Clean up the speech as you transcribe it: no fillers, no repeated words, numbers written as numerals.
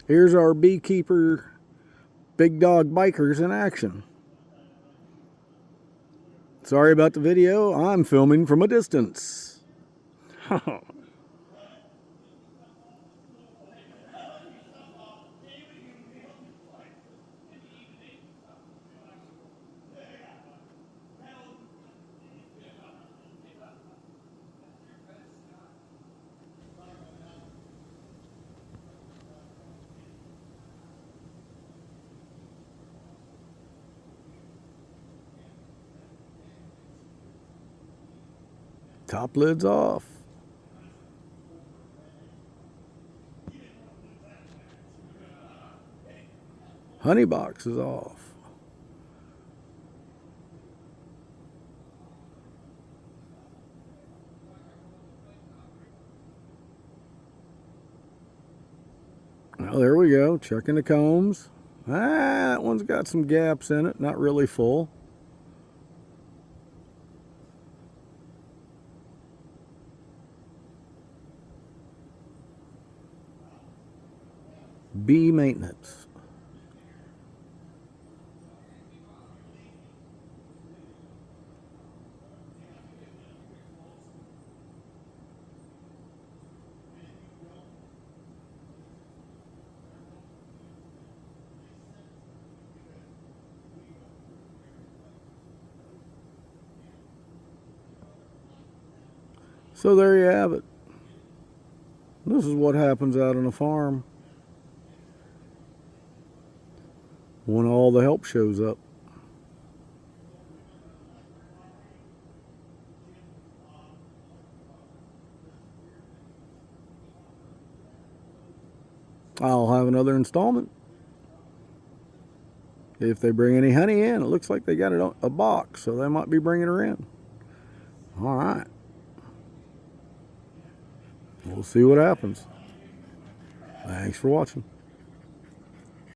Here's our Beekeeper Bigdog Bikers in action. Sorry about the video, I'm filming from a distance. Top lid's off. Honey box is off. Well, there we go, checking the combs. That one's got some gaps in it, not really full. Bee maintenance. So there you have it. This is what happens out on a farm when all the help shows up. I'll have another installment. If they bring any honey in, it looks like they got a box, so they might be bringing her in. All right. We'll see what happens. Thanks for watching.